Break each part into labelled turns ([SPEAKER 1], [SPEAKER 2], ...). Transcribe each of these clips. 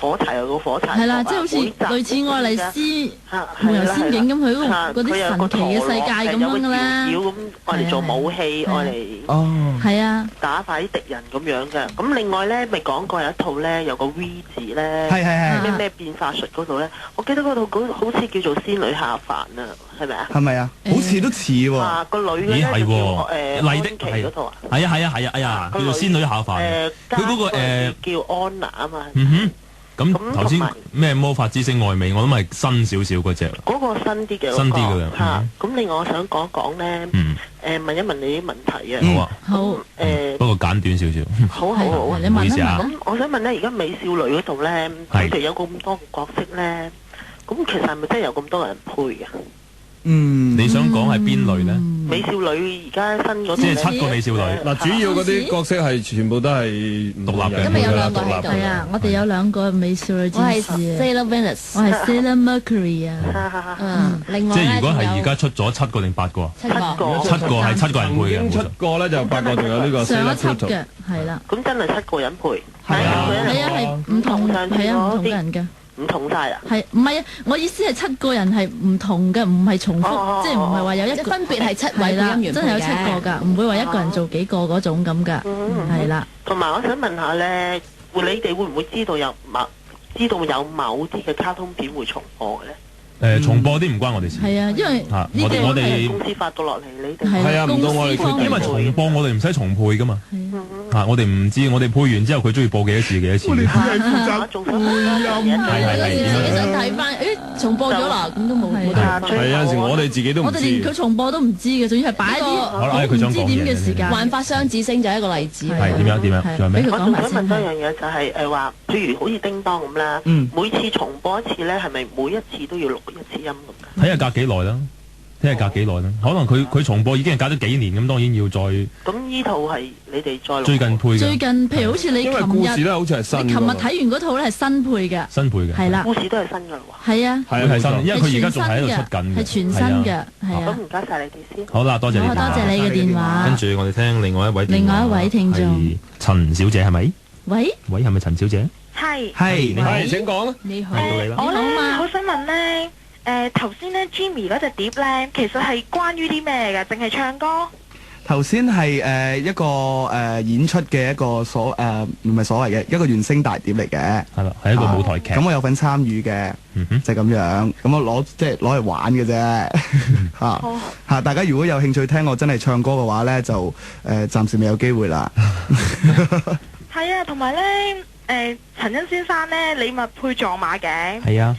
[SPEAKER 1] 火柴有個火柴，
[SPEAKER 2] 係啦，即係好似類似愛麗絲夢遊仙境咁，佢嗰啲神奇嘅世界咁樣嘅啦。
[SPEAKER 1] 有個咁愛嚟做武器，愛嚟
[SPEAKER 2] 係啊
[SPEAKER 1] 打敗啲敵人咁樣嘅。咁另外咧，咪講過有一套咧，有個 V 字咧，咩變化術嗰度咧，我記得嗰套好似叫做仙女下凡啊，係咪啊？
[SPEAKER 3] 係咪啊？好似都似喎。
[SPEAKER 1] 個女咧就叫麗的奇嗰套啊。
[SPEAKER 4] 係啊，哎呀，叫做仙女下凡。佢嗰個
[SPEAKER 1] 叫安娜啊嘛。
[SPEAKER 4] 咁頭先咩魔法之星愛美，我諗係新少少嗰隻。
[SPEAKER 1] 嗰個新啲嘅，
[SPEAKER 4] 新啲嘅啦。
[SPEAKER 1] 咁另外我想講講咧，問一問你啲問題啊。
[SPEAKER 4] 好啊。
[SPEAKER 2] 好。
[SPEAKER 4] 不過簡短少少。
[SPEAKER 1] 好，
[SPEAKER 2] 你問一問。
[SPEAKER 1] 咁我想問咧，而家美少女嗰度咧，佢哋有咁多個角色咧，咁其實係咪真係有咁多人配嘅？
[SPEAKER 4] 你想講係邊類咧？
[SPEAKER 1] 美少女而家新嗰啲，
[SPEAKER 4] 即係7個美少女。
[SPEAKER 5] 嗱，主要嗰啲角色係全部都係獨立嘅。
[SPEAKER 6] 今日有兩個喺度。
[SPEAKER 2] 係啊，我哋有2個美少女戰士。
[SPEAKER 6] 我係 Sailor Venus，
[SPEAKER 2] 我係 Sailor Mercury 啊。
[SPEAKER 6] 另外
[SPEAKER 4] 即係如果係而家出咗7個定8個啊？7個係7個人配嘅。
[SPEAKER 5] 出過咧就8個，仲有呢個
[SPEAKER 2] 上一輯嘅係啦。
[SPEAKER 1] 咁真係7個人配。
[SPEAKER 2] 係啊，係唔同嘅人嘅。
[SPEAKER 1] 唔同晒啦，
[SPEAKER 2] 係唔係啊？我意思係7個人係唔同嘅，唔係重複，即係唔係話有一個
[SPEAKER 6] 分別係7位配音員，
[SPEAKER 2] 真係有7個㗎，唔會話一個人做幾個嗰種咁㗎，係啦。
[SPEAKER 1] 同埋我想問下咧，你哋會唔會知道有某啲嘅卡通片會重播嘅咧？
[SPEAKER 4] 重播啲唔關我哋事。
[SPEAKER 2] 係啊，因為
[SPEAKER 4] 我哋
[SPEAKER 1] 公司發到落嚟，你哋
[SPEAKER 5] 係啊，唔到我哋決定。
[SPEAKER 4] 因為重播我哋唔使重配噶嘛。我哋唔知，我哋配完之後佢中意播幾多次幾多次。
[SPEAKER 3] 我哋係負責
[SPEAKER 1] 做配音。
[SPEAKER 6] 自己想睇翻，重播咗啦，咁都冇得。
[SPEAKER 5] 係有陣時我哋自己都唔知。
[SPEAKER 2] 我哋連佢重播都唔知嘅，仲要係擺啲唔知點嘅時間。
[SPEAKER 6] 幻發雙子星就係一個例子。
[SPEAKER 4] 係點樣？仲有咩？
[SPEAKER 1] 我仲想問多樣嘢，就係話，譬如好似叮當咁啦，每次重播一次咧，係咪每一次都要錄一次音咁？
[SPEAKER 4] 睇下隔幾耐啦，可能佢重播已經係隔咗幾年，咁當然要再。
[SPEAKER 1] 咁呢套係你哋再
[SPEAKER 4] 最近配嘅。
[SPEAKER 2] 最近譬如好似你琴日，
[SPEAKER 5] 故事咧好似係新。
[SPEAKER 2] 你琴日睇完嗰套咧係新配嘅。
[SPEAKER 4] 新配嘅。
[SPEAKER 2] 係啦。
[SPEAKER 1] 故事都係新㗎喎。
[SPEAKER 2] 係啊。
[SPEAKER 4] 係新，因為佢而家仲喺度出緊嘅。
[SPEAKER 2] 係全新嘅，係啊。
[SPEAKER 1] 咁唔該晒你哋先。
[SPEAKER 4] 好啦，多謝你。
[SPEAKER 2] 多謝你嘅電話。
[SPEAKER 4] 跟住我哋聽另外一位。
[SPEAKER 2] 另外一位聽眾。
[SPEAKER 4] 陳小姐係咪？
[SPEAKER 2] 喂，
[SPEAKER 4] 係咪陳小姐？
[SPEAKER 1] 係。
[SPEAKER 4] 你好。
[SPEAKER 5] 請講。
[SPEAKER 2] 你好。
[SPEAKER 7] 我咧好想問咧。頭先咧 Jimmy 嗰隻碟咧，其實係關於啲咩嘅？淨係唱歌？
[SPEAKER 3] 頭先係一個演出嘅一個唔係所謂嘅一個原聲大碟嚟嘅，
[SPEAKER 4] 係啦，係一個舞台劇。
[SPEAKER 3] 咁我有份參與嘅，就咁樣。咁我攞嚟玩嘅啫，嚇大家如果有興趣聽我真係唱歌嘅話咧，就暫時未有機會啦。
[SPEAKER 7] 係啊，同埋咧陳欣先生咧，你咪配撞馬嘅？
[SPEAKER 4] 係啊。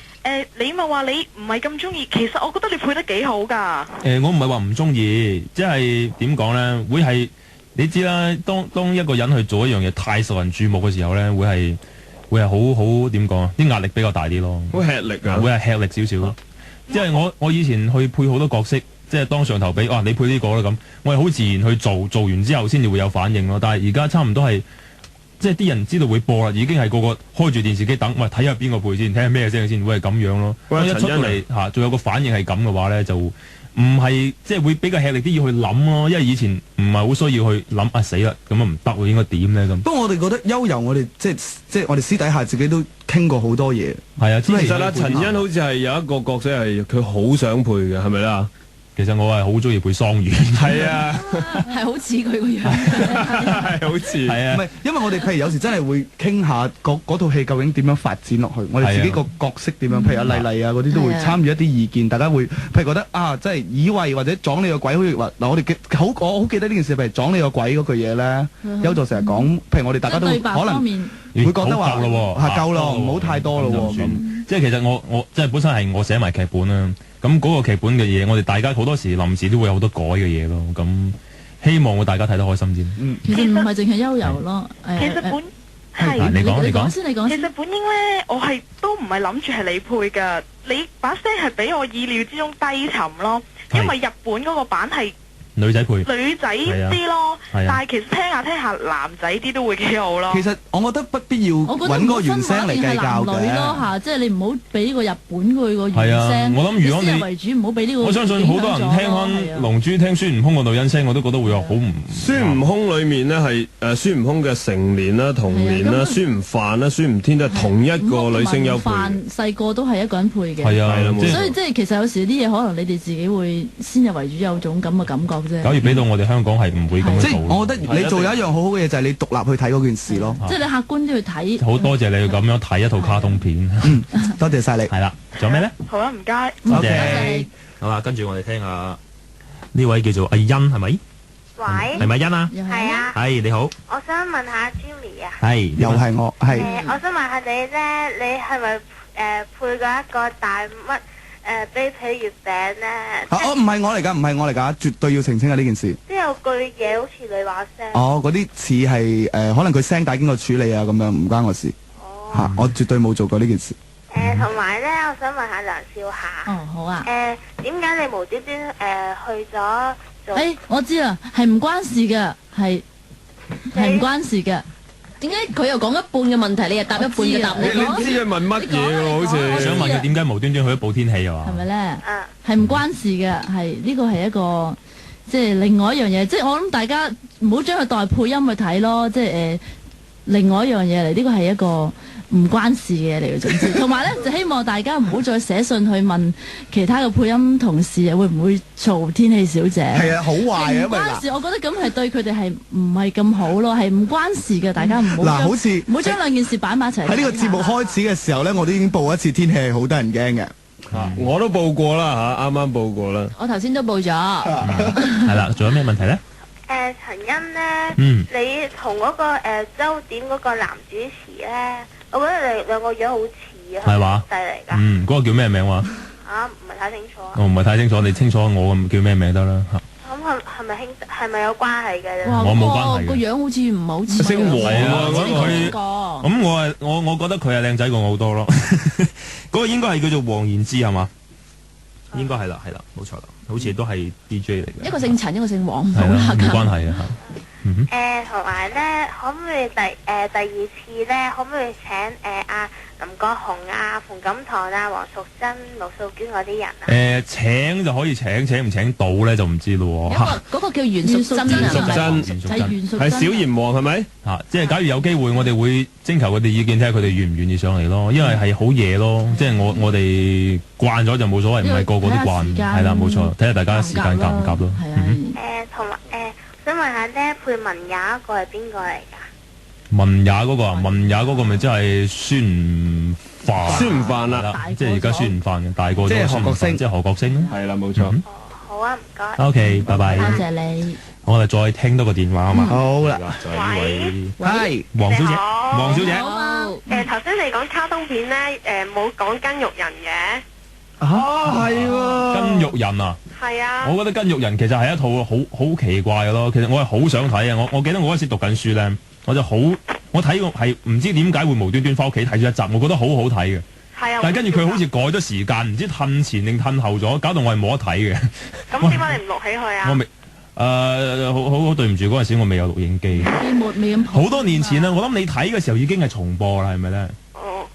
[SPEAKER 7] 你咪話你唔係咁中意，其實我覺得你配得幾好㗎。
[SPEAKER 4] 我唔係話唔中意，即係點講咧？會係你知啦，當一個人去做一樣嘢太受人注目嘅時候咧，會係好點講啊？啲壓力比較大啲咯。
[SPEAKER 5] 好吃力啊！
[SPEAKER 4] 會係吃力少少咯。即係我以前去配好多角色，即係當上頭俾你配呢個啦咁，我係好自然去做完之後先至會有反應咯。但係而家差唔多係。即係啲人知道會播啦，已經係個個開住電視機等，喂睇下邊個配先，睇下咩聲先，會係咁樣咯。一出到嚟仲有個反應係咁嘅話咧，就唔係即係會比較吃力啲要去諗咯。因為以前唔係好需要去諗死啦，咁唔得喎，應該點咧咁。
[SPEAKER 3] 不過我哋覺得悠遊，我哋即係我哋私底下自己都傾過好多嘢。
[SPEAKER 4] 係啊，
[SPEAKER 5] 其實啦，陳欣好似係有一個角色係佢好想配嘅，係咪啦？
[SPEAKER 4] 其實我係好中意配桑園，
[SPEAKER 5] 係啊，
[SPEAKER 2] 係好似佢個樣，
[SPEAKER 5] 係好似，
[SPEAKER 4] 係啊，
[SPEAKER 3] 唔係因為我哋譬如有時真係會傾下嗰套戲究竟點樣發展落去，我哋自己個角色點樣，譬如阿麗麗啊嗰啲都會參與一啲意見，大家會譬如覺得即係以為或者撞你個鬼，好似話嗱我好記得呢件事，譬如撞你個鬼嗰句嘢咧，優助成日講，譬如我哋大家都可能會覺得話夠咯，唔好太多咯咁。
[SPEAKER 4] 即係其實我即係本身係我寫埋劇本啦。咁嗰個劇本嘅嘢，我哋大家好多時臨時都會有好多改嘅嘢咯。咁希望大家睇得開心先。
[SPEAKER 2] 其實唔係淨係悠遊咯。
[SPEAKER 7] 其實
[SPEAKER 4] 你講
[SPEAKER 7] 先。其實本應咧，我係都唔係諗住係你配㗎。你把聲係比我意料之中低沉咯。因為日本嗰個版係
[SPEAKER 4] 女仔配
[SPEAKER 7] 女仔啲咯，
[SPEAKER 4] 係啊
[SPEAKER 7] 但係其實聽下男仔啲都會幾好咯。
[SPEAKER 3] 其實我覺得不必要揾個原聲嚟計較
[SPEAKER 2] 男女咯嚇，即係你唔好俾個日本佢個原聲。
[SPEAKER 4] 我諗如果你
[SPEAKER 2] 為主，唔好俾呢個。
[SPEAKER 4] 我相信好多人聽翻龍珠聽孫悟空個女人聲，我都覺得會有好唔。
[SPEAKER 5] 孫悟空裡面呢係孫悟空嘅成年啦、童年啦、孫悟飯啦、孫悟天都係同一個女聲優配。
[SPEAKER 2] 飯細個都係一個人配嘅。
[SPEAKER 4] 係啊，
[SPEAKER 2] 所以即係其實有時啲嘢可能你哋自己會先入為主，有種咁嘅感覺啫。
[SPEAKER 4] 假如俾到我哋香港係唔會咁樣做。
[SPEAKER 3] 即係我覺得你做有一樣好好嘅嘢，就係你獨立去睇嗰件事咯。
[SPEAKER 2] 即係你客觀都要睇。
[SPEAKER 4] 好多謝你咁樣睇一套卡通片。
[SPEAKER 3] 多謝晒你。
[SPEAKER 4] 係啦，仲有咩咧？
[SPEAKER 7] 好啊，唔該。
[SPEAKER 4] 多謝。好啦，跟住我哋聽下呢位叫做阿欣係咪？
[SPEAKER 8] 喂，
[SPEAKER 4] 係咪欣啊？
[SPEAKER 8] 係啊。
[SPEAKER 4] 係你好。
[SPEAKER 8] 我想問下 Jimmy 啊。
[SPEAKER 3] 係。又係我係。
[SPEAKER 8] 我想問下你咧，你係咪配過一個大乜卑鄙月餅咧？
[SPEAKER 3] 唔係我嚟㗎，唔係我嚟㗎，絕對要澄清下呢件事。
[SPEAKER 8] 即係有句嘢好似你話聲。
[SPEAKER 3] 嗰啲似係可能佢聲帶經過處理啊，咁樣唔關我事。我絕對冇做過呢件事。
[SPEAKER 8] 同埋咧，我想問下梁少霞。
[SPEAKER 2] 好啊。
[SPEAKER 8] 點解你無端端去咗做？
[SPEAKER 2] 我知啦，係唔關事嘅，係唔關事嘅。
[SPEAKER 6] 點解佢又講一半嘅問題，你又答一半嘅答案？
[SPEAKER 5] 你知佢問乜嘢喎？好似
[SPEAKER 4] 我想問佢點解無端端去咗報天氣啊？
[SPEAKER 2] 係咪咧？係唔關事嘅，係呢個係一個即係另外一樣嘢。即係我諗大家唔好將佢代配音去睇咯。即係另外一樣嘢嚟，呢個係一個唔關事嘅嚟嘅，總之。同埋咧，就希望大家唔好再寫信去問其他嘅配音同事會唔會嘈天氣小姐。
[SPEAKER 3] 係啊，好壞啊，因為
[SPEAKER 2] 唔關事，我覺得咁係對佢哋係唔係咁好咯，係唔關事嘅。大家唔好
[SPEAKER 3] 好似
[SPEAKER 2] 唔好將兩件事擺埋一齊。
[SPEAKER 3] 喺呢個節目開始嘅時候咧，我都已經報一次天氣係好得人驚嘅。
[SPEAKER 5] 我都報過啦嚇，啱啱報過啦。
[SPEAKER 2] 我頭先都報咗。
[SPEAKER 4] 係啦，仲有咩問題咧？
[SPEAKER 8] 陳欣咧，你同嗰個周點嗰個男主持咧，我覺得你兩個樣好似啊，
[SPEAKER 4] 係嘛？
[SPEAKER 8] 犀利㗎。
[SPEAKER 4] 嗰個叫咩名話？
[SPEAKER 8] 唔係太清楚。
[SPEAKER 4] 我唔係太清楚，你清楚我叫咩名得啦嚇。
[SPEAKER 8] 咁係咪有關係嘅？
[SPEAKER 4] 我冇關係嘅。
[SPEAKER 2] 個樣好似唔係好似。
[SPEAKER 5] 姓黃啊，
[SPEAKER 4] 我覺得佢係靚仔過我好多咯。嗰個應該係叫做黃延之係嘛？應該係啦，冇錯啦，好似都係 DJ 嚟嘅。
[SPEAKER 2] 一個姓陳，一個姓黃，
[SPEAKER 4] 係啦，冇關係嘅嚇。
[SPEAKER 8] 同埋咧，可唔可以第二次咧，可唔可以請阿林國雄啊、馮錦棠啊、黃淑珍、盧素娟嗰啲人啊？
[SPEAKER 4] 請就可以請唔請到咧就唔知咯喎。
[SPEAKER 2] 嗰個叫袁淑珍，
[SPEAKER 5] 係小炎王係咪？
[SPEAKER 4] 即係假如有機會，我哋會徵求佢哋意見，睇下佢哋願唔願意上嚟咯。因為係好夜咯，即係我哋慣咗就冇所謂，唔係個個都慣。係啦，冇錯，睇下大家時間夾唔夾咯。
[SPEAKER 8] 同埋想問下咧，配文也嗰個係邊個嚟㗎？
[SPEAKER 4] 文也嗰個啊，文也嗰個咪即係孫悟飯。
[SPEAKER 5] 孫悟飯啦，
[SPEAKER 4] 即係而家孫悟飯嘅大個咗。
[SPEAKER 3] 即係何國星，
[SPEAKER 4] 即係何國星。
[SPEAKER 5] 係啦，冇錯。
[SPEAKER 8] 好啊，唔該。
[SPEAKER 4] OK，拜拜。
[SPEAKER 2] 多謝你。
[SPEAKER 4] 我哋再聽多個電話啊嘛。
[SPEAKER 3] 好啦，
[SPEAKER 8] 喂，
[SPEAKER 3] 係
[SPEAKER 4] 黃小姐，黃小姐。
[SPEAKER 7] 頭先你講卡通片咧，冇講筋肉人嘅。
[SPEAKER 3] 係喎。
[SPEAKER 4] 筋肉人啊！
[SPEAKER 7] 係啊，
[SPEAKER 4] 我覺得筋肉人其實係一套好奇怪嘅咯。其實我係好想睇啊！我記得我嗰時讀緊書咧，我睇過係唔知點解會無端端翻屋企睇咗一集，我覺得好好睇嘅。
[SPEAKER 7] 係啊，
[SPEAKER 4] 但係跟住佢好似改咗時間，唔知褪前定褪後咗，搞到我係冇得睇嘅。
[SPEAKER 7] 咁點解你唔錄起佢啊？
[SPEAKER 4] 我未好對唔住，嗰陣時我未有錄影機。
[SPEAKER 2] 未咁
[SPEAKER 4] 好多年前啦，我諗你睇嘅時候已經係重播啦，係咪咧？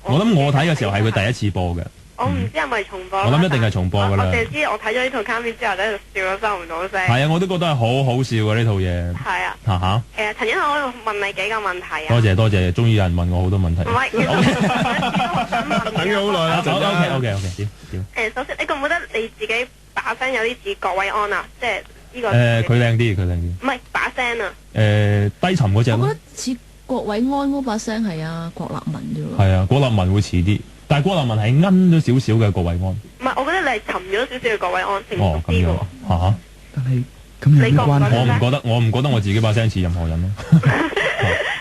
[SPEAKER 4] 我諗我睇嘅時候係佢第一次播嘅。
[SPEAKER 7] 我唔知係咪重播。
[SPEAKER 4] 我諗一定係重播㗎啦。
[SPEAKER 7] 我淨係知我睇咗呢套卡片之後咧，就笑到收唔到聲。
[SPEAKER 4] 係啊，我都覺得係好好笑嘅呢套嘢。
[SPEAKER 7] 係啊。
[SPEAKER 4] 嚇！
[SPEAKER 7] 陳欣，我問你幾個問題啊？
[SPEAKER 4] 多謝，終於有人問我好多問題。
[SPEAKER 7] 唔係，其實我想問。
[SPEAKER 5] 等咗好耐啦。
[SPEAKER 4] OK，點？
[SPEAKER 7] 首先你覺唔覺得你自己把聲有啲似郭偉安啊？即係呢個。
[SPEAKER 4] 佢靚啲。
[SPEAKER 7] 唔係把聲啊。
[SPEAKER 4] 低沉嗰隻。
[SPEAKER 2] 我覺得似郭偉安嗰把聲係啊郭立文啫喎。
[SPEAKER 4] 係啊，郭立文會似啲。但係郭立文係奀咗少少嘅郭偉安。唔
[SPEAKER 7] 係，我覺得你係沉咗少少嘅郭偉安，成熟啲嘅喎。
[SPEAKER 3] 但係咁有咩關係？
[SPEAKER 4] 我唔覺得我自己把聲似任何人咯。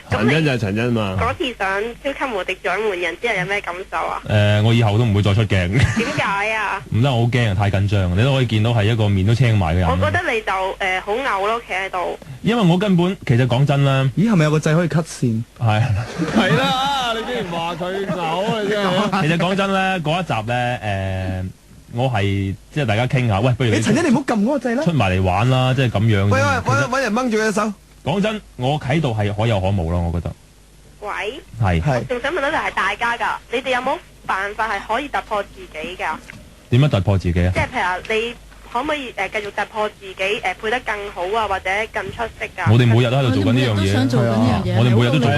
[SPEAKER 5] 陳欣就係陳欣嘛。
[SPEAKER 7] 嗰次上超級無敵獎門人之後有咩感受啊？
[SPEAKER 4] 我以後都唔會再出鏡。點
[SPEAKER 7] 解啊？唔
[SPEAKER 4] 得，我好驚啊！太緊張，你都可以見到係一個面都青埋嘅人。
[SPEAKER 7] 我覺得你就好嘔咯，企喺度。
[SPEAKER 4] 因為我根本其實講真啦，
[SPEAKER 3] 咦係咪有個掣可以 cut 線？
[SPEAKER 5] 係啦，你竟然話佢嘔啊！真係。
[SPEAKER 4] 其實講真咧，嗰一集咧，我係即係大家傾下，喂，不如
[SPEAKER 3] 你陳姐你唔好撳嗰個掣啦，
[SPEAKER 4] 出埋嚟玩啦，即係咁樣。
[SPEAKER 5] 喂，搵人掹住佢隻手。
[SPEAKER 4] 講真，我喺度係可有可無咯，我覺得。
[SPEAKER 8] 喂，
[SPEAKER 4] 係。
[SPEAKER 8] 仲想問到就係大家㗎，你哋有冇辦法係可以突破自己㗎？
[SPEAKER 4] 點樣突破自己啊？
[SPEAKER 8] 即係譬如話你可唔可以繼續突破自己配得更好啊，或者更出色㗎？
[SPEAKER 4] 我哋每日都喺度做緊呢樣嘢，
[SPEAKER 2] 我哋每日都想做緊呢樣嘢，
[SPEAKER 4] 我哋每日都做。